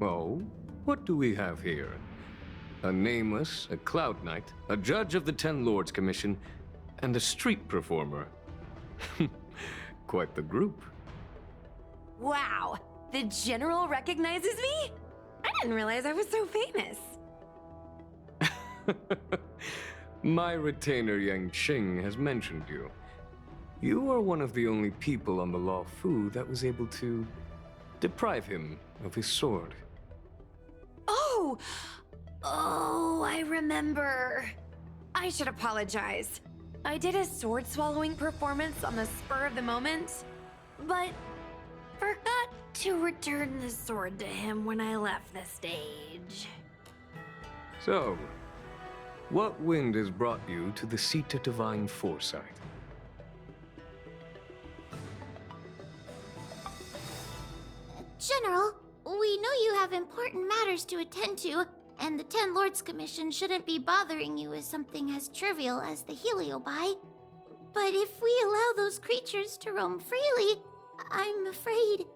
Oh, what do we have here? A nameless, a cloud knight, a judge of the Ten Lords Commission, and a street performer. Quite the group. Wow, the General recognizes me? I didn't realize I was so famous. My retainer Yang Qing has mentioned you. You are one of the only people on the Law Fu that was able to deprive him of his sword. Oh! Oh, I remember. I should apologize. I did a sword-swallowing performance on the spur of the moment, but forgot to return the sword to him when I left the stage. So, what wind has brought you to the seat of divine foresight? General, we know you have important matters to attend to, and the Ten Lords Commission shouldn't be bothering you with something as trivial as the Heliobus. But if we allow those creatures to roam freely, I'm afraid...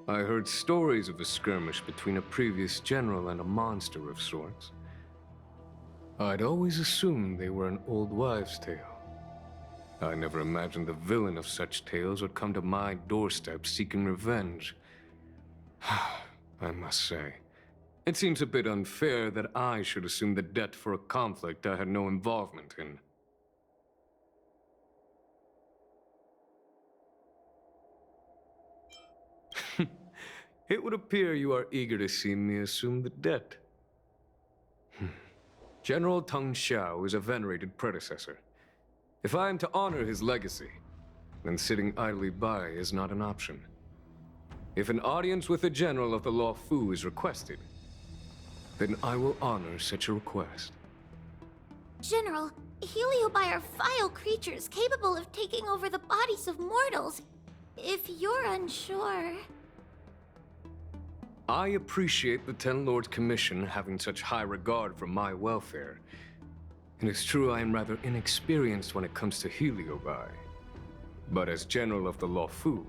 I heard stories of a skirmish between a previous general and a monster of sorts. I'd always assumed they were an old wives' tale. I never imagined the villain of such tales would come to my doorstep seeking revenge. I must say, it seems a bit unfair that I should assume the debt for a conflict I had no involvement in. It would appear you are eager to see me assume the debt. General Teng Xiao is a venerated predecessor. If I am to honor his legacy, then sitting idly by is not an option. If an audience with the General of the Law Fu is requested, then I will honor such a request. General, Heliobus are vile creatures capable of taking over the bodies of mortals. If you're unsure... I appreciate the Ten Lords Commission having such high regard for my welfare. It is true I am rather inexperienced when it comes to Heliobus. But as General of the Law Fu,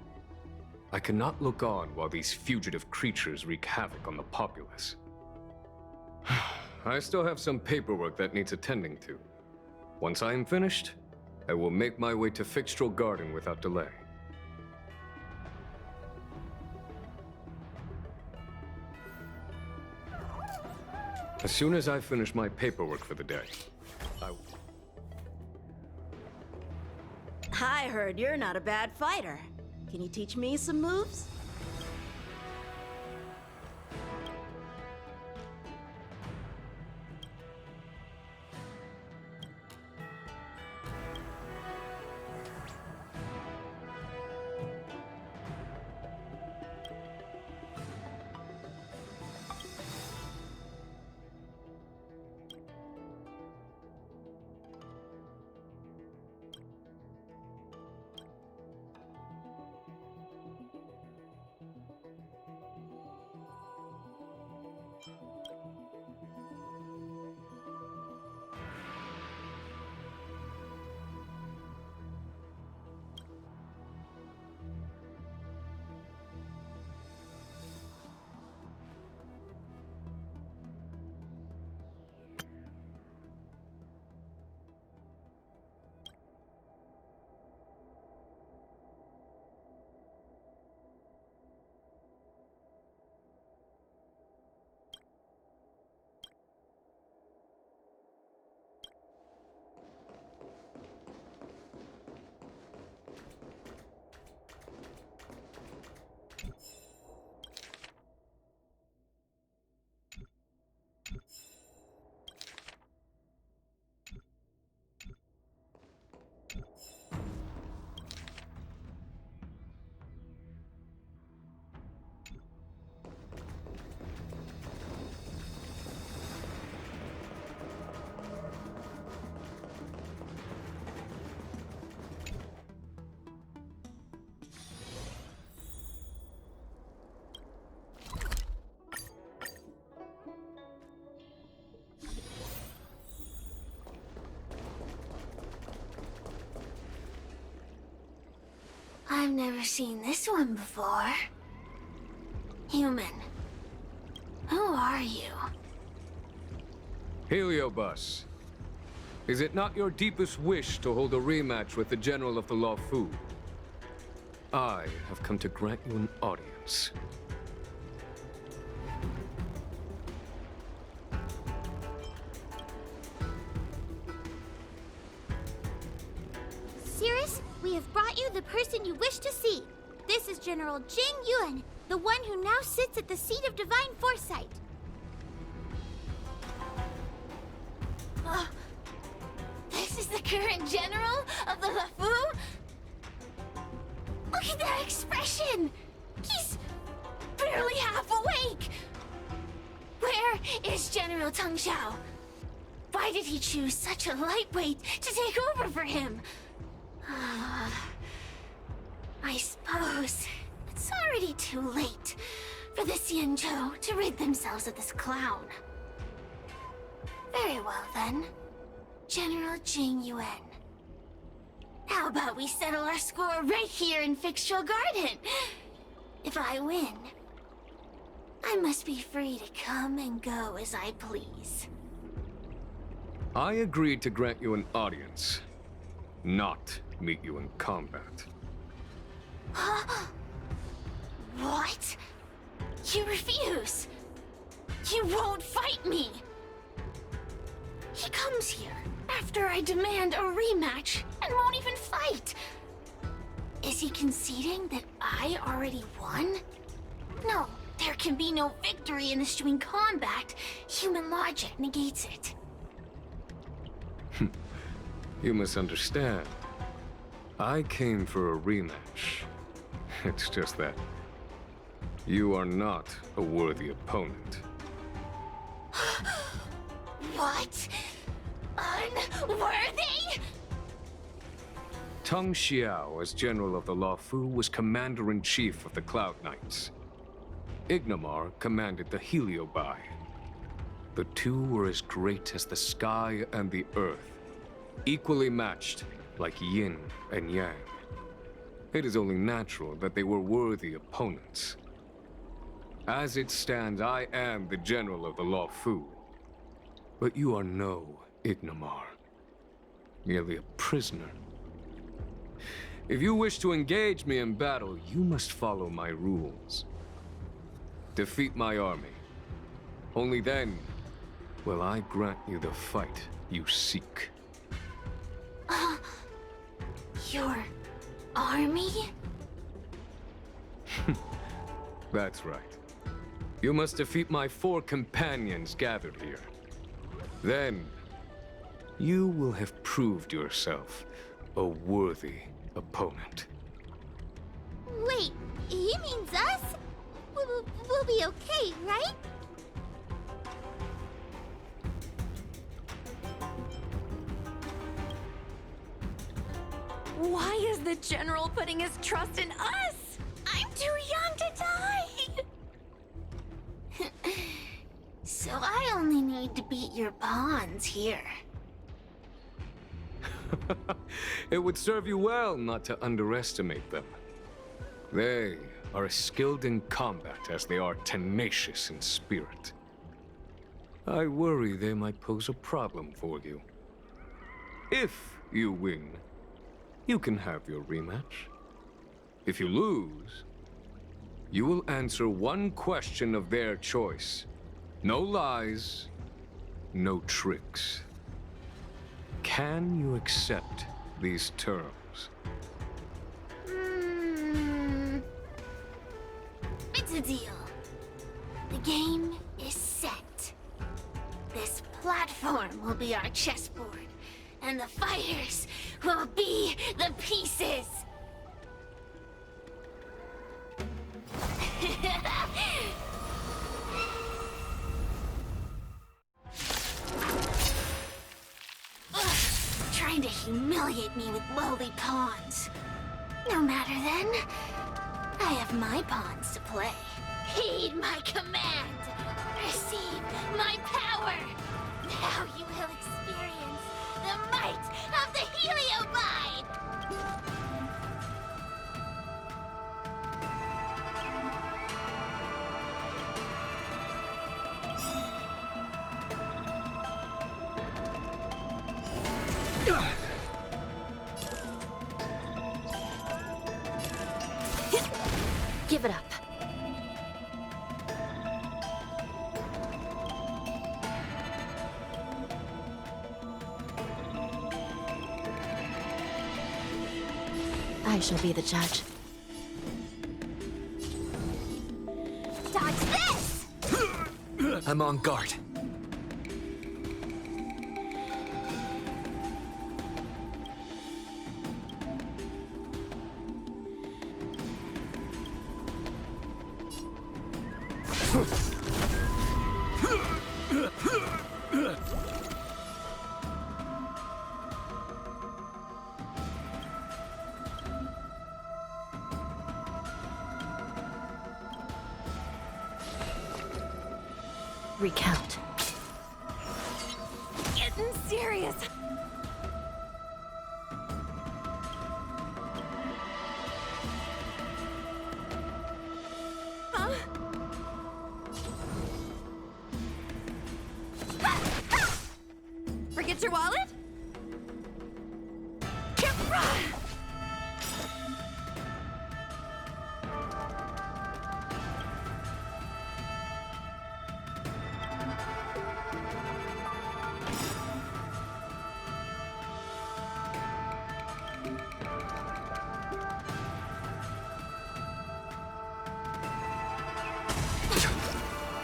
I cannot look on while these fugitive creatures wreak havoc on the populace. I still have some paperwork that needs attending to. Once I am finished, I will make my way to Fixtral Garden without delay. As soon as I finish my paperwork for the day, I heard you're not a bad fighter. Can you teach me some moves? I've never seen this one before. Human. Who are you? Heliobus, is it not your deepest wish to hold a rematch with the General of the Lawfu? I have come to grant you an audience. Cirrus, we have brought you the person you wish to see. This is General Jing Yuan, the one who now sits at the seat of divine foresight. This is the current general of the Lafu? Look at that expression! He's barely half awake! Where is General Teng Xiao? Why did he choose such a lightweight to take over for him? I suppose it's already too late for the Xianzhou to rid themselves of this clown. Very well then, General Jing Yuan. How about we settle our score right here in Fixtual Garden? If I win, I must be free to come and go as I please. I agreed to grant you an audience, not meet you in combat. What? You refuse? You won't fight me? He comes here after I demand a rematch and won't even fight. Is he conceding that I already won? No, there can be no victory in eschewing combat. Human logic negates it. You misunderstand. I came for a rematch. It's just that you are not a worthy opponent. What? Unworthy? Teng Xiao, as General of the Lawfu, was Commander-in-Chief of the Cloud Knights. Ignamar commanded the Heliobi. The two were as great as the sky and the earth, equally matched like yin and yang. It is only natural that they were worthy opponents. As it stands, I am the General of the Lawfu. But you are no Ignamar, merely a prisoner. If you wish to engage me in battle, you must follow my rules. Defeat my army. Only then will I grant you the fight you seek. Your army? That's right. You must defeat my 4 companions gathered here. Then, you will have proved yourself a worthy opponent. Wait, he means us? We'll be okay, right? Why is the General putting his trust in us? I'm too young to die! So I only need to beat your pawns here. It would serve you well not to underestimate them. They are as skilled in combat as they are tenacious in spirit. I worry they might pose a problem for you. If you win, you can have your rematch. If you lose, you will answer one question of their choice. No lies, no tricks. Can you accept these terms? It's a deal. The game is set. This platform will be our chessboard, and the fighters will be the pieces. Trying to humiliate me with lowly pawns. No matter then. I have my pawns to play. Heed my command. Receive my power. Now you will experience the might of the Heliobus. Give it up. I shall be the judge. Dodge this! I'm on guard. Recount. Getting serious. Huh? Forget your wallet?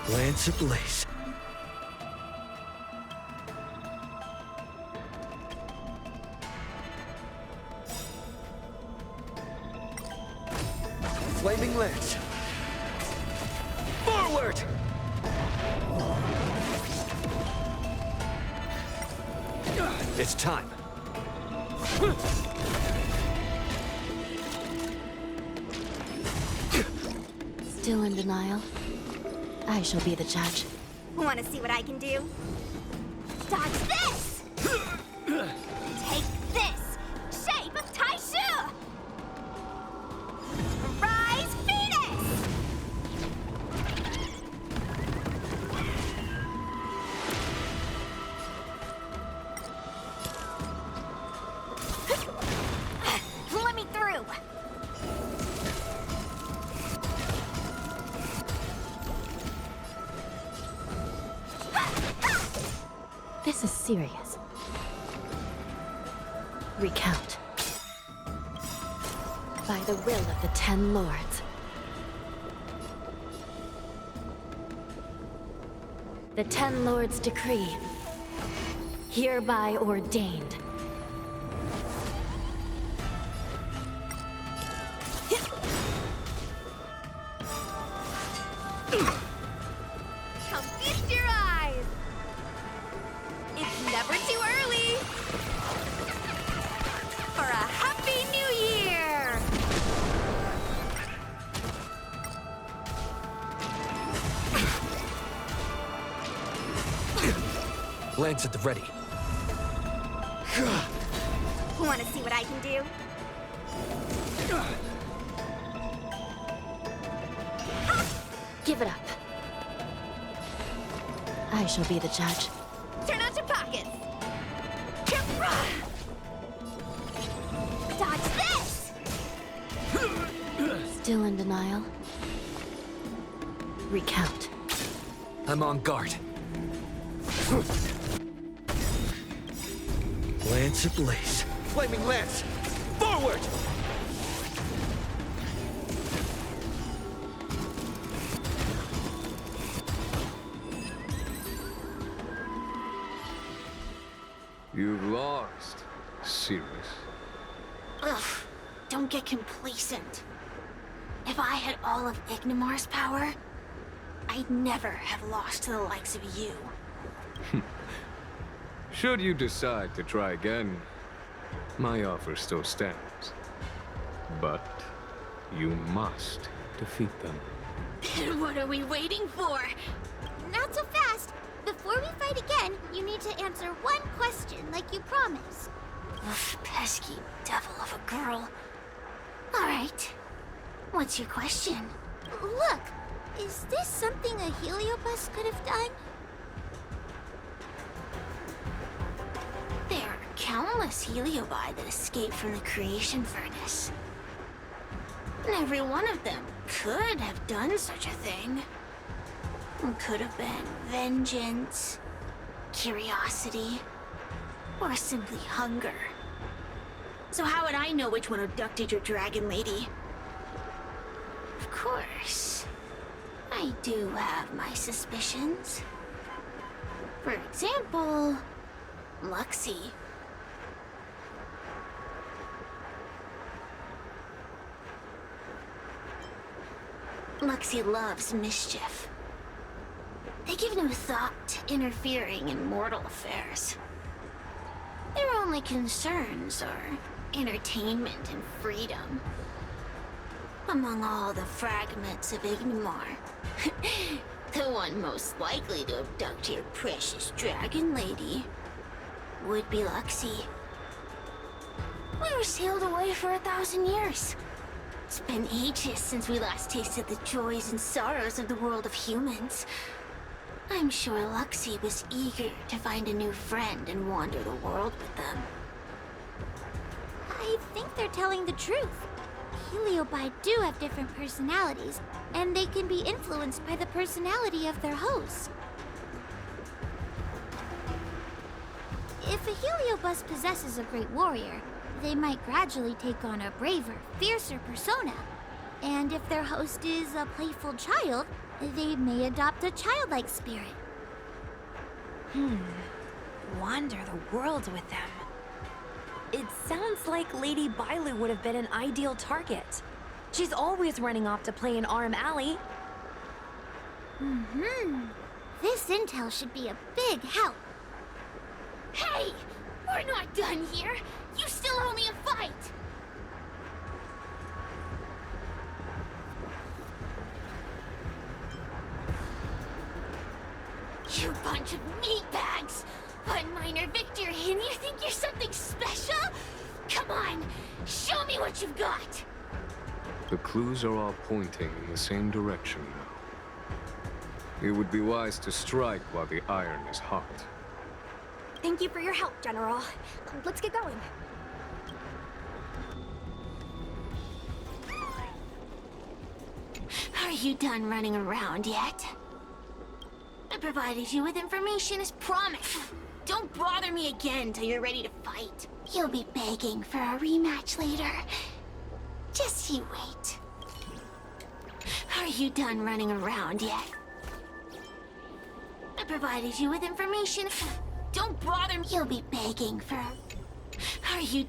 Lance ablaze. Flaming lance. Forward! It's time. Still in denial? I shall be the judge. Want to see what I can do? Dodge this! Take this! Shape of Taishu! Rise, Phoenix! Let me through! This is serious. Recount. By the will of the 10 Lords. The 10 Lords decree. Hereby ordained. Come feast your eyes! It's never too early! For a Happy New Year! Lance at the ready. Want to see what I can do? Give it up. I shall be the judge. Turn out your pockets! Dodge this! Still in denial? Recount. I'm on guard. Lance ablaze. Flaming lance! Forward! You've lost, Sirius. Ugh, don't get complacent. If I had all of Ignimar's power, I'd never have lost to the likes of you. Should you decide to try again, my offer still stands. But you must defeat them. What are we waiting for? Not so fast. Before we fight again, you need to answer one question like you promised. Ugh, pesky devil of a girl. All right. What's your question? Look, is this something a Heliobus could have done? There are countless Heliobi that escaped from the creation furnace. Every one of them could have done such a thing. Could have been vengeance, curiosity, or simply hunger. So how would I know which one abducted your dragon lady? Of course, I do have my suspicions. For example, Luxie. Luxie loves mischief. They give no thought to interfering in mortal affairs. Their only concerns are entertainment and freedom. Among all the fragments of Ignimar, the one most likely to abduct your precious dragon lady would be Luxie. We were sailed away for 1,000 years. It's been ages since we last tasted the joys and sorrows of the world of humans. I'm sure Luxie was eager to find a new friend and wander the world with them. I think they're telling the truth. Heliobi do have different personalities, and they can be influenced by the personality of their host. If a Heliobus possesses a great warrior, they might gradually take on a braver, fiercer persona. And if their host is a playful child, they may adopt a childlike spirit. Wander the world with them. It sounds like Lady Bailu would have been an ideal target. She's always running off to play in Arm Alley. This intel should be a big help. Hey! We're not done here! You still owe me a fight! You bunch of meatbags! One minor victory and you think you're something special? Come on, show me what you've got! The clues are all pointing in the same direction now. It would be wise to strike while the iron is hot. Thank you for your help, General. Let's get going. Are you done running around yet? I provided you with information as promised. Don't bother me again till you're ready to fight. You'll be begging for a rematch later. Just you wait. Are you done running around yet? I provided you with information. Don't bother me. You'll be begging for... Are you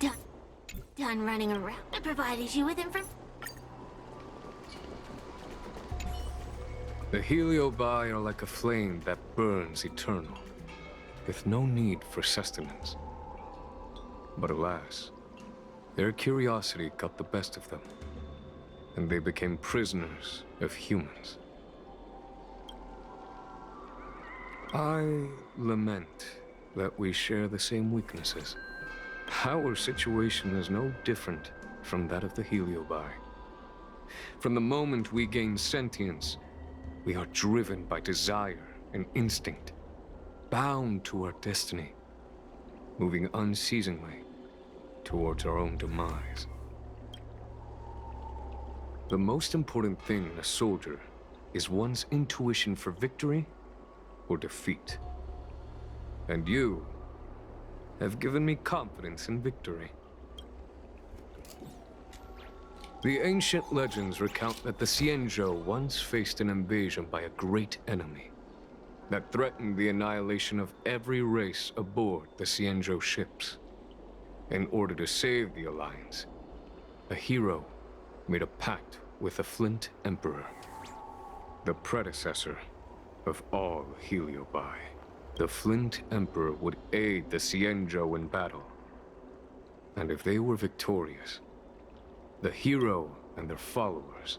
done running around? I provided you with information. The Heliobi are like a flame that burns eternal, with no need for sustenance. But alas, their curiosity got the best of them, and they became prisoners of humans. I lament that we share the same weaknesses. Our situation is no different from that of the Heliobi. From the moment we gain sentience, we are driven by desire and instinct, bound to our destiny, moving unceasingly towards our own demise. The most important thing in a soldier is one's intuition for victory or defeat. And you have given me confidence in victory. The ancient legends recount that the Xianzhou once faced an invasion by a great enemy that threatened the annihilation of every race aboard the Xianzhou ships. In order to save the Alliance, a hero made a pact with the Flint Emperor, the predecessor of all Heliobi. The Flint Emperor would aid the Xianzhou in battle, and if they were victorious, the hero and their followers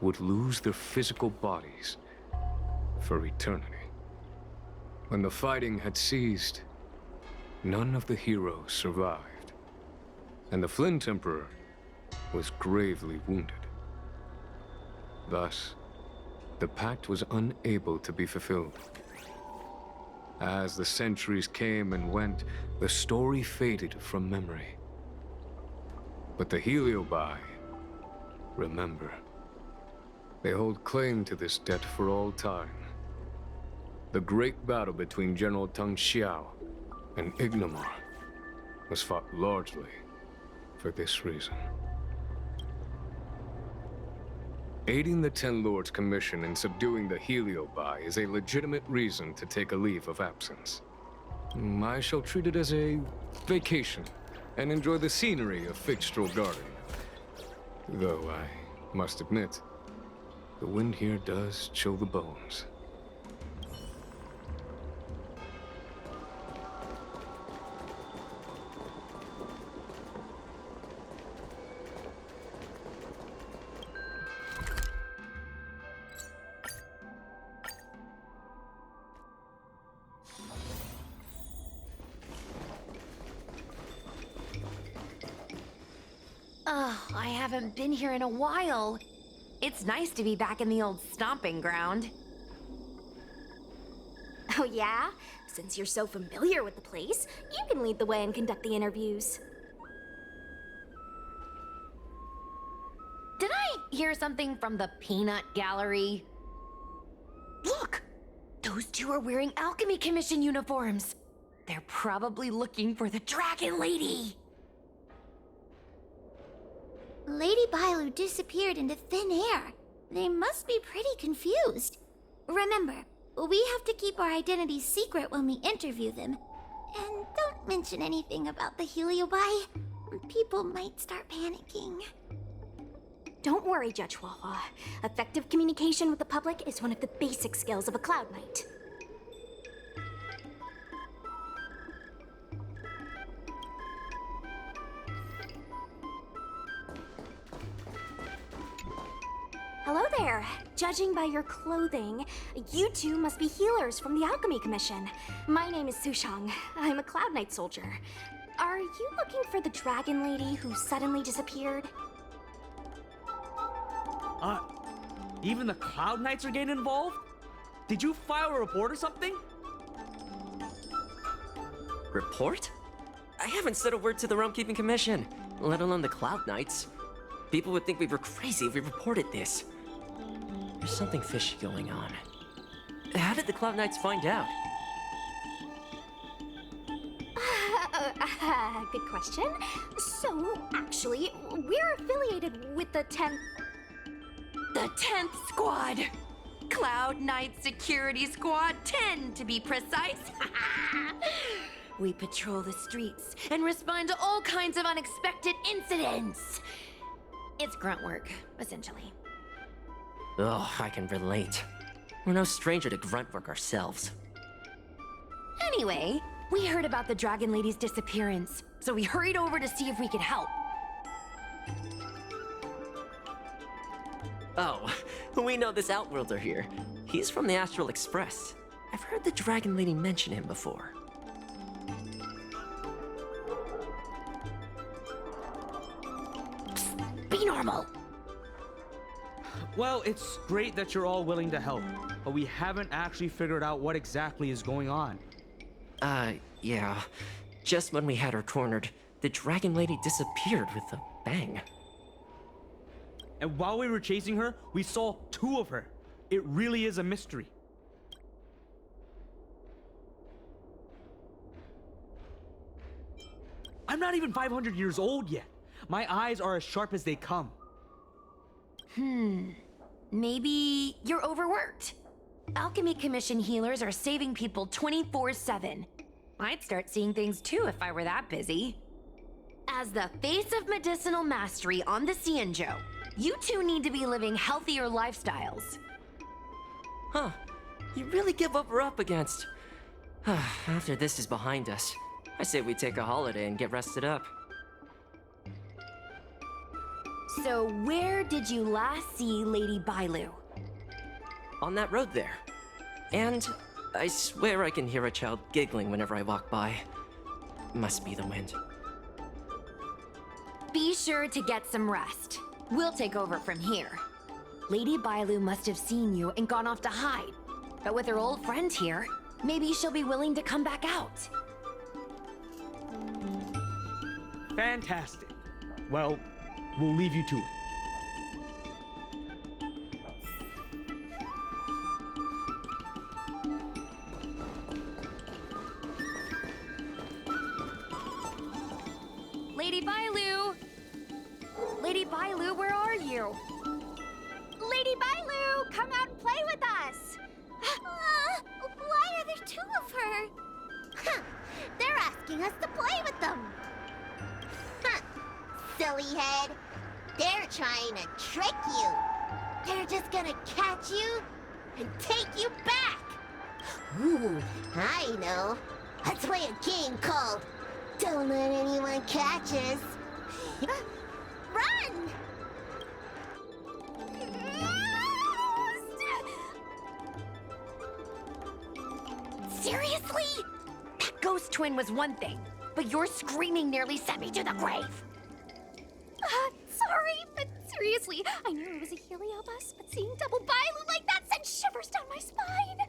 would lose their physical bodies for eternity. When the fighting had ceased, none of the heroes survived, and the Flint Emperor was gravely wounded. Thus, the pact was unable to be fulfilled. As the centuries came and went, the story faded from memory. But the Heliobi Remember, they hold claim to this debt for all time. The great battle between General Tang Xiao and Ignomar was fought largely for this reason. Aiding the Ten Lords' commission in subduing the Heliobi is a legitimate reason to take a leave of absence. I shall treat it as a vacation and enjoy the scenery of Figstraw Garden. Though I must admit, the wind here does chill the bones. I haven't been here in a while. It's nice to be back in the old stomping ground. Oh yeah? Since you're so familiar with the place, you can lead the way and conduct the interviews. Did I hear something from the Peanut Gallery? Look! Those two are wearing Alchemy Commission uniforms. They're probably looking for the Dragon Lady. Lady Bailu disappeared into thin air. They must be pretty confused. Remember, we have to keep our identities secret when we interview them. And don't mention anything about the Heliobi. People might start panicking. Don't worry, Judge Wawa. Effective communication with the public is one of the basic skills of a Cloud Knight. Hello there. Judging by your clothing, you two must be healers from the Alchemy Commission. My name is Sushang. I'm a Cloud Knight soldier. Are you looking for the Dragon Lady who suddenly disappeared? Even the Cloud Knights are getting involved? Did you file a report or something? Report? I haven't said a word to the Realm Keeping Commission, let alone the Cloud Knights. People would think we were crazy if we reported this. There's something fishy going on. How did the Cloud Knights find out? Good question. So, actually, we're affiliated with the 10th... The 10th Squad! Cloud Knight Security Squad 10, to be precise. We patrol the streets and respond to all kinds of unexpected incidents. It's grunt work, essentially. Oh, I can relate. We're no stranger to grunt work ourselves. Anyway, we heard about the Dragon Lady's disappearance, so we hurried over to see if we could help. Oh, we know this Outworlder here. He's from the Astral Express. I've heard the Dragon Lady mention him before. Be normal. Well, it's great that you're all willing to help, but we haven't actually figured out what exactly is going on. Yeah. Just when we had her cornered, the Dragon Lady disappeared with a bang. And while we were chasing her, we saw two of her. It really is a mystery. I'm not even 500 years old yet. My eyes are as sharp as they come. Maybe you're overworked. Alchemy Commission healers are saving people 24/7. I'd start seeing things too if I were that busy. As the face of medicinal mastery on the Cienjo, you two need to be living healthier lifestyles. Huh. You really give what we're up against. After this is behind us, I say we take a holiday and get rested up. So where did you last see Lady Bailu? On that road there. And I swear I can hear a child giggling whenever I walk by. Must be the wind. Be sure to get some rest. We'll take over from here. Lady Bailu must have seen you and gone off to hide. But with her old friend here, maybe she'll be willing to come back out. Fantastic. Well, we'll leave you to it. Lady Bailu, where are you? Lady Bailu, come out and play with us! Why are there two of her? Huh, they're asking us to play with them. Huh, silly head. They're trying to trick you. They're just gonna catch you and take you back. Ooh, I know. Let's play a game called Don't Let Anyone Catch Us. Run! Seriously? That ghost twin was one thing, but your screaming nearly sent me to the grave. Sorry, but seriously, I knew it was a Heliobus, but seeing double Bailu like that sent shivers down my spine.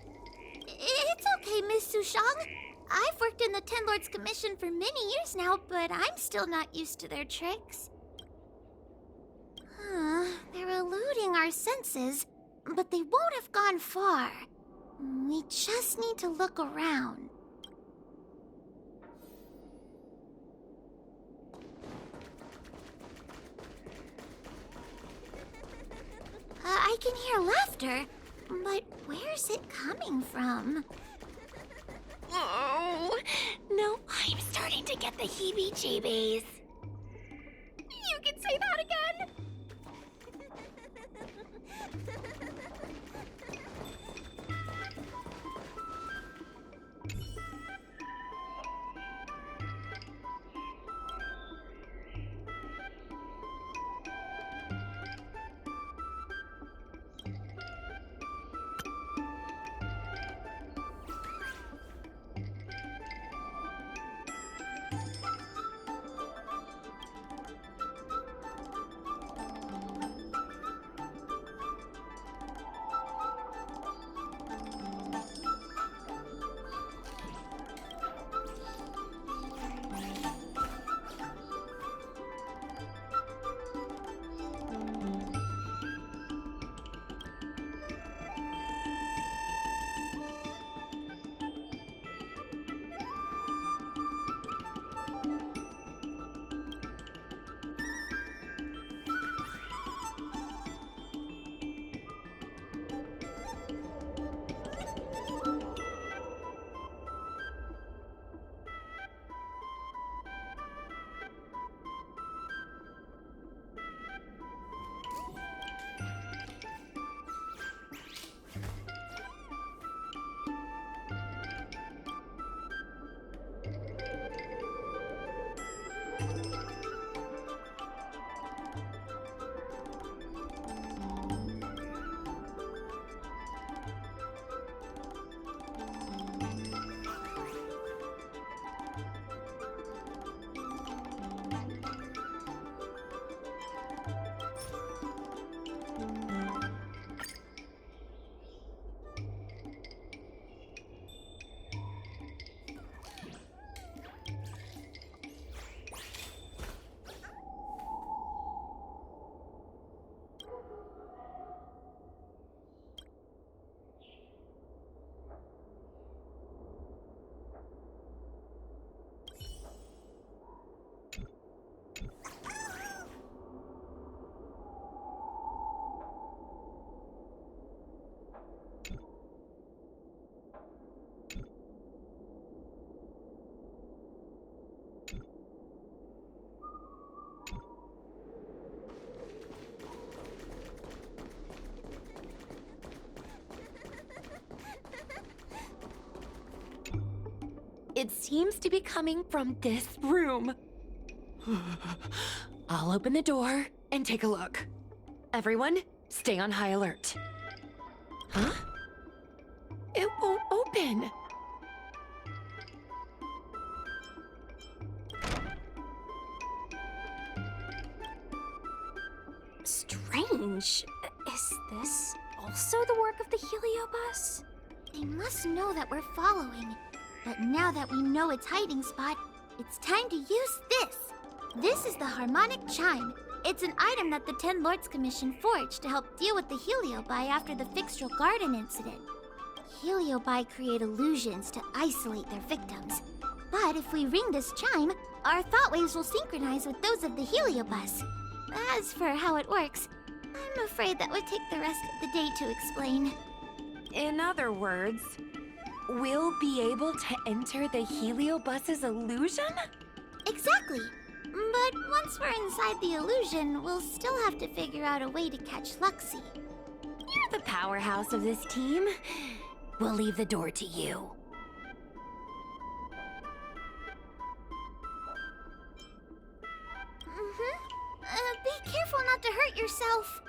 It's okay, Miss Sushang. I've worked in the Ten Lords Commission for many years now, but I'm still not used to their tricks. They're eluding our senses, but they won't have gone far. We just need to look around. I can hear laughter, but where's it coming from? Oh, no, I'm starting to get the heebie-jeebies. You can say that again? It seems to be coming from this room. I'll open the door and take a look. Everyone, stay on high alert. Huh? It won't open. Strange. Is this also the work of the Heliobus? They must know that we're following. But now that we know its hiding spot, it's time to use this. This is the harmonic chime. It's an item that the Ten Lords Commission forged to help deal with the Heliobi after the Fixtral Garden incident. Heliobi create illusions to isolate their victims. But if we ring this chime, our thought waves will synchronize with those of the Heliobus. As for how it works, I'm afraid that would take the rest of the day to explain. In other words, we'll be able to enter the Heliobus's illusion? Exactly. But once we're inside the illusion, we'll still have to figure out a way to catch Luxie. You're the powerhouse of this team. We'll leave the door to you. Be careful not to hurt yourself.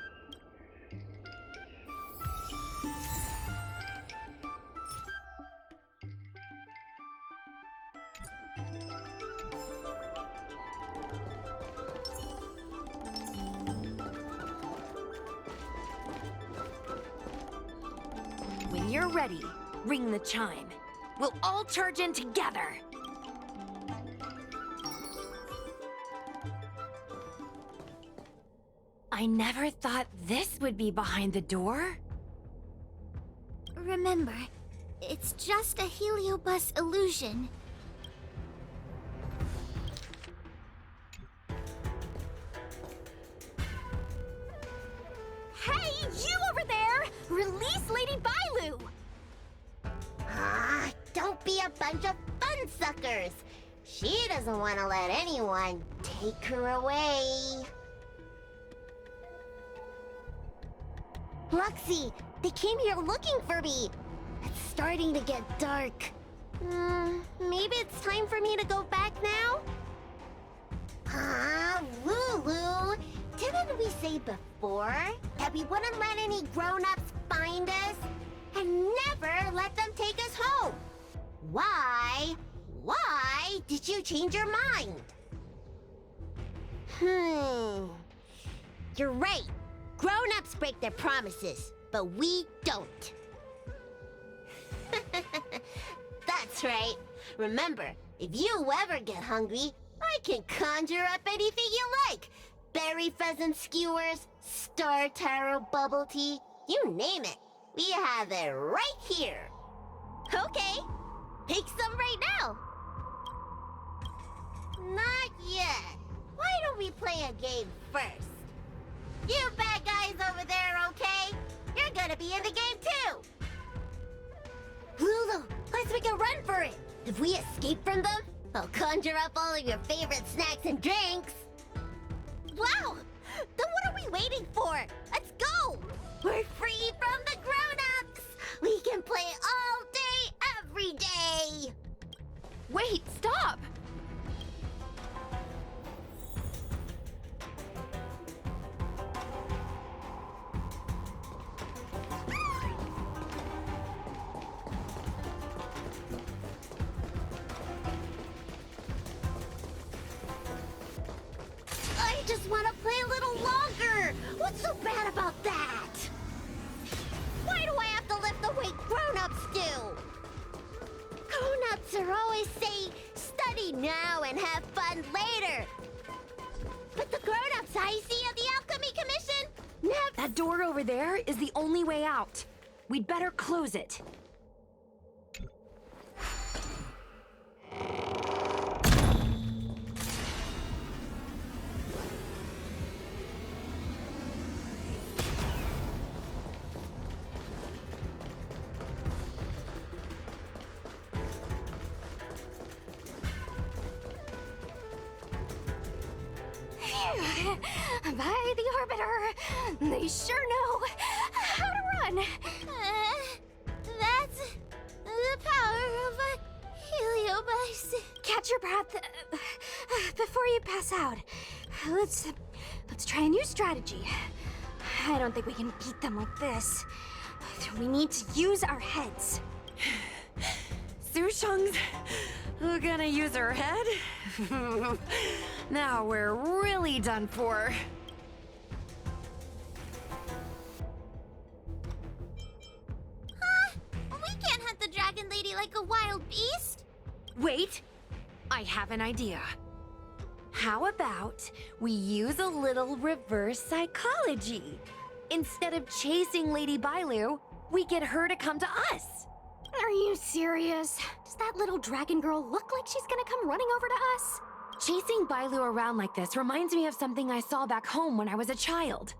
When you're ready, ring the chime. We'll all charge in together. I never thought this would be behind the door. Remember, it's just a Heliobus illusion. Hey, you over there! Release Lady Bailu! Ah, don't be a bunch of fun suckers. She doesn't want to let anyone take her away. Luxie, they came here looking for me. It's starting to get dark. Maybe it's time for me to go back now? Lulu, didn't we say before that we wouldn't let any grown-ups find us and never let them take us home? Why did you change your mind? You're right. Grown-ups break their promises, but we don't. That's right. Remember, if you ever get hungry, I can conjure up anything you like. Berry pheasant skewers, star taro bubble tea, you name it. We have it right here. Okay, take some right now. Not yet. Why don't we play a game first? You bad guys over there, okay? You're gonna be in the game too! Lulu, let's make a run for it! If we escape from them, I'll conjure up all of your favorite snacks and drinks! Wow! Then what are we waiting for? Let's go! We're free from the grown-ups! We can play all day, every day! Wait, stop! I just want to play a little longer! What's so bad about that? Why do I have to lift the weight grown-ups do? Grown-ups are always saying, study now and have fun later. But the grown-ups I see of the Alchemy Commission never... That door over there is the only way out. We'd better close it. By the Arbiter, they sure know how to run. That's the power of a Heliobus. Catch your breath before you pass out. Let's try a new strategy. I don't think we can beat them like this. We need to use our heads. Sushang's gonna use her head? Now we're really done for. We can't hunt the dragon lady like a wild beast. Wait, I have an idea. How about we use a little reverse psychology? Instead of chasing Lady Bailu, we get her to come to us. Are you serious? Does that little dragon girl look like she's gonna come running over to us? Chasing Bailu around like this reminds me of something I saw back home when I was a child.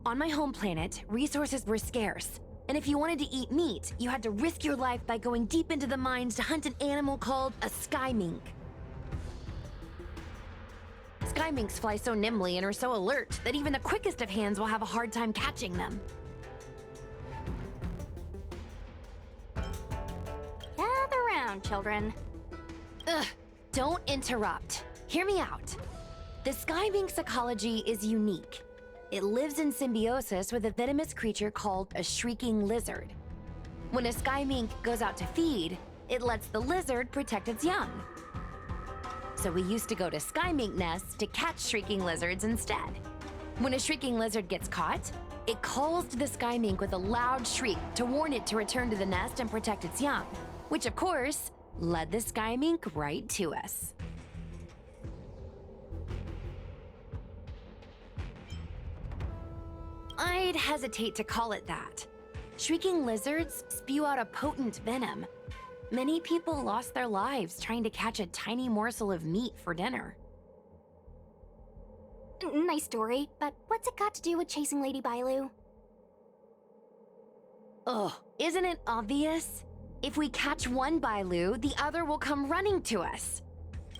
On my home planet, resources were scarce, and if you wanted to eat meat, you had to risk your life by going deep into the mines to hunt an animal called a sky mink. Sky minks fly so nimbly and are so alert that even the quickest of hands will have a hard time catching them. Gather round, children. Ugh, don't interrupt. Hear me out. The sky mink's ecology is unique. It lives in symbiosis with a venomous creature called a shrieking lizard. When a sky mink goes out to feed, it lets the lizard protect its young. So we used to go to sky mink nests to catch shrieking lizards instead. When a shrieking lizard gets caught, it calls to the sky mink with a loud shriek to warn it to return to the nest and protect its young, which of course led the sky mink right to us. I'd hesitate to call it that. Shrieking lizards spew out a potent venom. Many people lost their lives trying to catch a tiny morsel of meat for dinner. Nice story, but what's it got to do with chasing Lady Bailu? Ugh, isn't it obvious? If we catch one Bailu, the other will come running to us.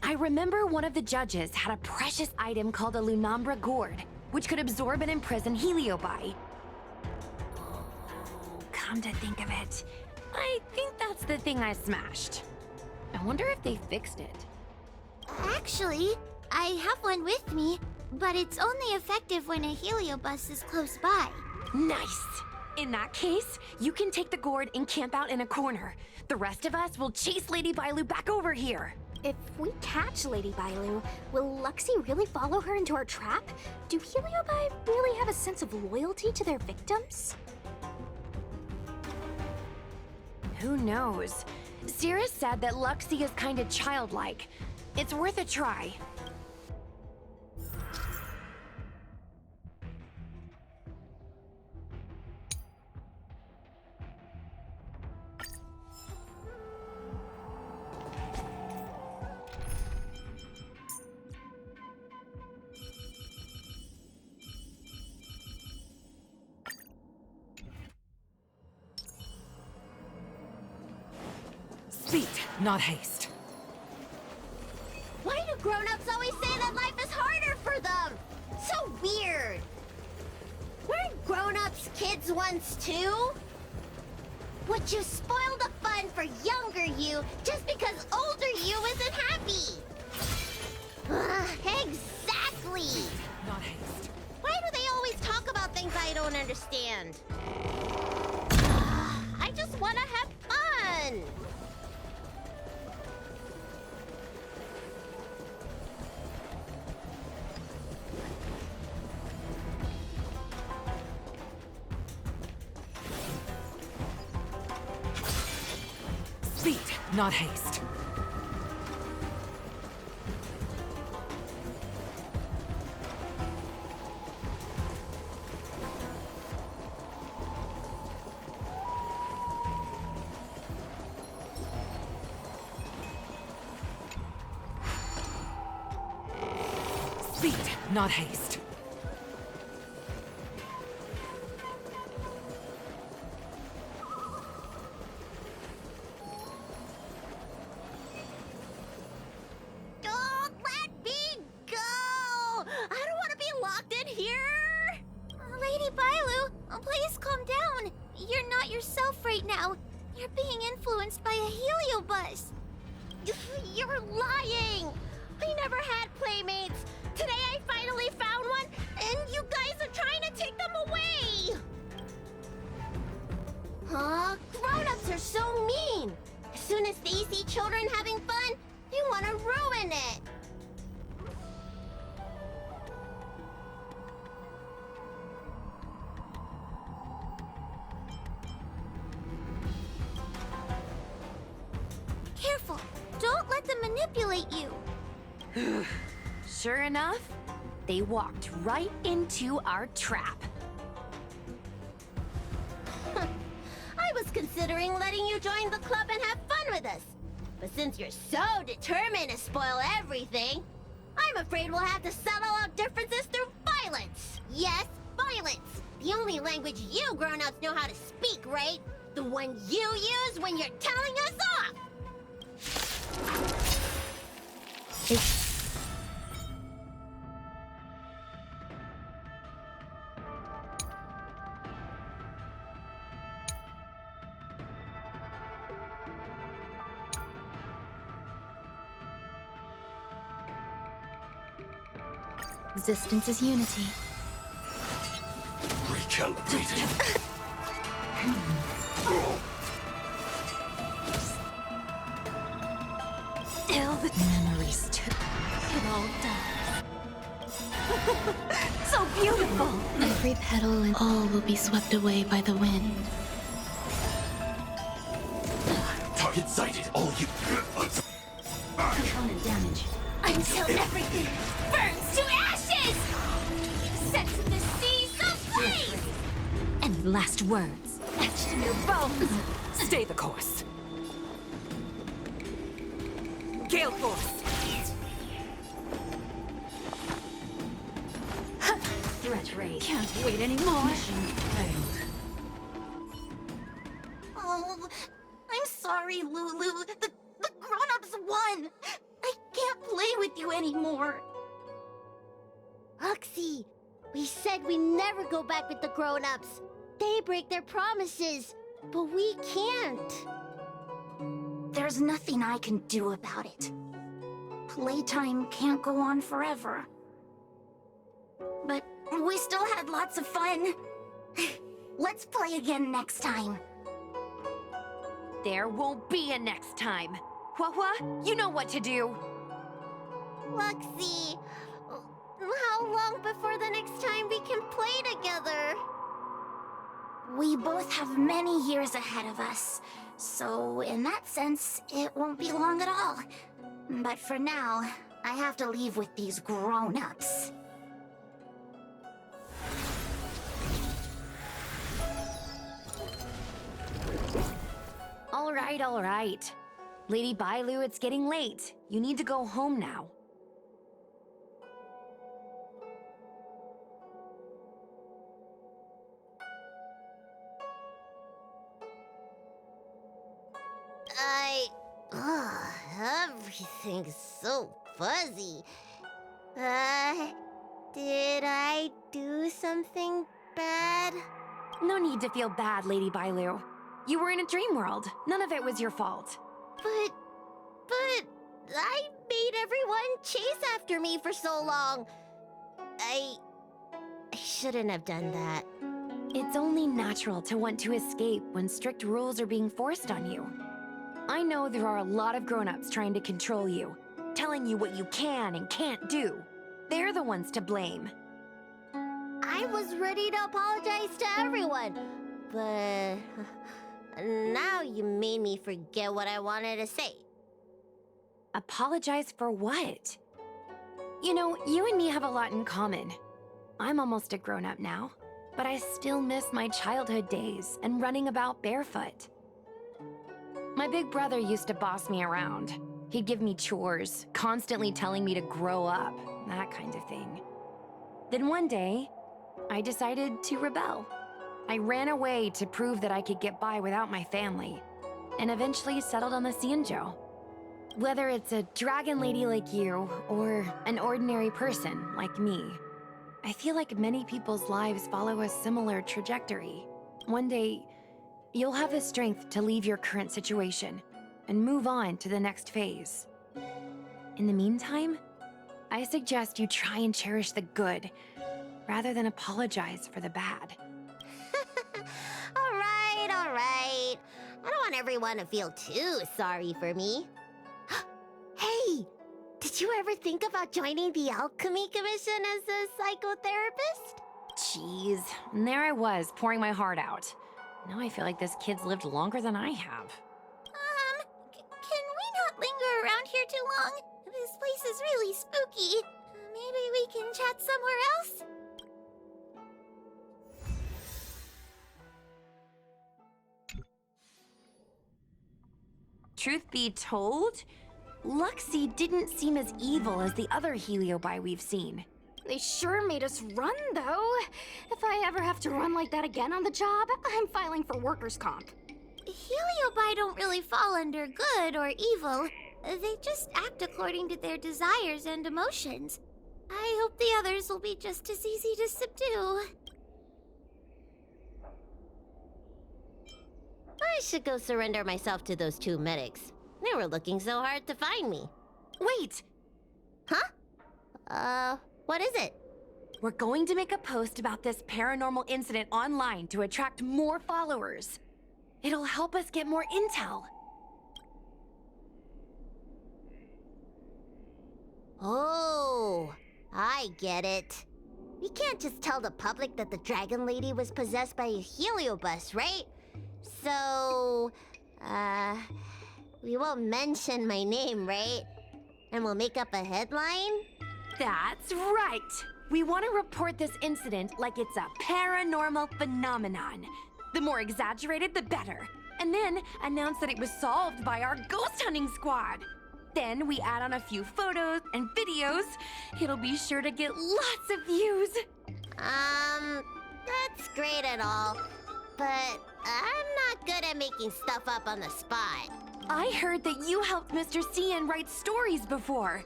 I remember one of the judges had a precious item called a Lunambra gourd, which could absorb and imprison Heliobus. Oh, come to think of it, I think that's the thing I smashed. I wonder if they fixed it. Actually, I have one with me, but it's only effective when a Heliobus is close by. Nice! In that case, you can take the gourd and camp out in a corner. The rest of us will chase Lady Bailu back over here. If we catch Lady Bailu, will Luxie really follow her into our trap? Do Heliobi really have a sense of loyalty to their victims? Who knows? Cirrus said that Luxie is kinda childlike. It's worth a try. Speed, not haste. Why do grown-ups always say that life is harder for them? So weird. Weren't grown-ups kids once too? Would you spoil the fun for younger you just because older you isn't happy? Exactly. Not haste. Why do they always talk about things I don't understand? I just want to have fun. Speed, not haste. Speed, not haste. Don't let me go! I don't want to be locked in here! Lady Bailu, please calm down. You're not yourself right now. You're being influenced by a Heliobus. You're lying! I never had playmates! Today I finally found one, and you guys are trying to take them away! Huh? Grown-ups are so mean! As soon as they see children having fun, they want to ruin it! Careful. Don't let them manipulate you. Sure enough, they walked right into our trap. I was considering letting you join the club and have fun with us. But since you're so determined to spoil everything, I'm afraid we'll have to settle our differences through violence. Yes, violence. The only language you grown-ups know how to speak, right? The one you use when you're telling us off. Existence is unity. Recalibrating. Till the memories took it all dies. So beautiful! Every petal and all will be swept away by the wind. Target sighted. All you. Component damage. Until everything burns to ashes! Set to the seas ablaze! Any last words? Etched in your bones! Stay the course. Gale Force! Threat rate. Can't wait anymore. Mission failed. Oh, I'm sorry, Lulu. The grown-ups won. I can't play with you anymore. Oxy, we said we never go back with the grown-ups. They break their promises, but we can't. There's nothing I can do about it. Playtime can't go on forever. But we still had lots of fun. Let's play again next time. There won't be a next time. Hua, you know what to do. Luxie, how long before the next time we can play together? We both have many years ahead of us. So, in that sense, it won't be long at all. But for now, I have to leave with these grown-ups. All right. Lady Bailu, it's getting late. You need to go home now. Everything's so fuzzy. Did I do something bad? No need to feel bad, Lady Bailu. You were in a dream world. None of it was your fault. But I made everyone chase after me for so long. I shouldn't have done that. It's only natural to want to escape when strict rules are being forced on you. I know there are a lot of grown-ups trying to control you, telling you what you can and can't do. They're the ones to blame. I was ready to apologize to everyone, but now you made me forget what I wanted to say. Apologize for what? You know, you and me have a lot in common. I'm almost a grown-up now, but I still miss my childhood days and running about barefoot. My big brother used to boss me around. He'd give me chores, constantly telling me to grow up, that kind of thing. Then one day, I decided to rebel. I ran away to prove that I could get by without my family, and eventually settled on the Xianzhou. Whether it's a dragon lady like you, or an ordinary person like me, I feel like many people's lives follow a similar trajectory. One day, you'll have the strength to leave your current situation and move on to the next phase. In the meantime, I suggest you try and cherish the good rather than apologize for the bad. All right. I don't want everyone to feel too sorry for me. Hey, did you ever think about joining the Alchemy Commission as a psychotherapist? Jeez, and there I was, pouring my heart out. Now I feel like this kid's lived longer than I have. Can we not linger around here too long? This place is really spooky. Maybe we can chat somewhere else? Truth be told, Luxie didn't seem as evil as the other Heliobi we've seen. They sure made us run, though. If I ever have to run like that again on the job, I'm filing for workers' comp. Heliobi don't really fall under good or evil. They just act according to their desires and emotions. I hope the others will be just as easy to subdue. I should go surrender myself to those two medics. They were looking so hard to find me. Wait! Huh? What is it? We're going to make a post about this paranormal incident online to attract more followers. It'll help us get more intel. Oh, I get it. We can't just tell the public that the Dragon Lady was possessed by a Heliobus, right? So, we won't mention my name, right? And we'll make up a headline? That's right! We want to report this incident like it's a paranormal phenomenon. The more exaggerated, the better. And then announce that it was solved by our ghost hunting squad. Then we add on a few photos and videos. It'll be sure to get lots of views. That's great and all, but I'm not good at making stuff up on the spot. I heard that you helped Mr. Cian write stories before.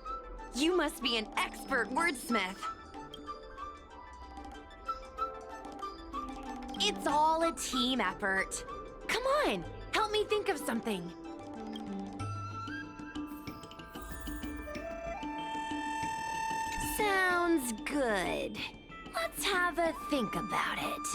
You must be an expert wordsmith. It's all a team effort. Come on, help me think of something. Sounds good. Let's have a think about it.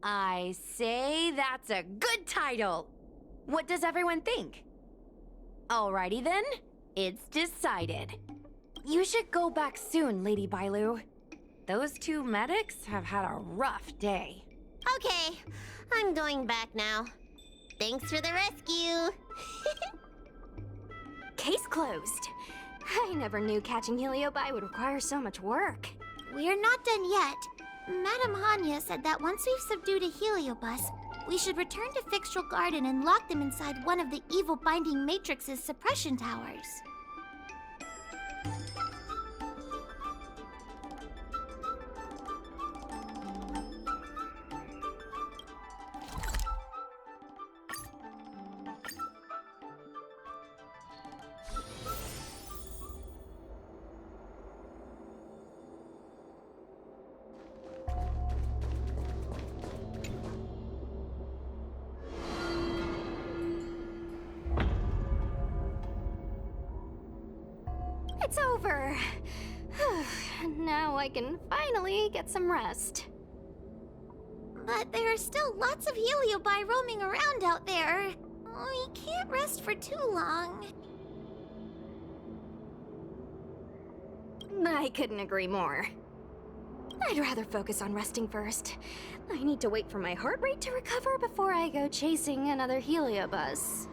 I say that's a good title. What does everyone think? Alrighty then, it's decided. You should go back soon, Lady Bailu. Those two medics have had a rough day. Okay, I'm going back now. Thanks for the rescue. Case closed. I never knew catching Heliobi would require so much work. We're not done yet. Madame Hanya said that once we've subdued a Heliobus, we should return to Fixtral Garden and lock them inside one of the evil binding matrix's suppression towers. It's over. Now I can finally get some rest. But there are still lots of Heliobi roaming around out there. We can't rest for too long. I couldn't agree more. I'd rather focus on resting first. I need to wait for my heart rate to recover before I go chasing another Heliobus.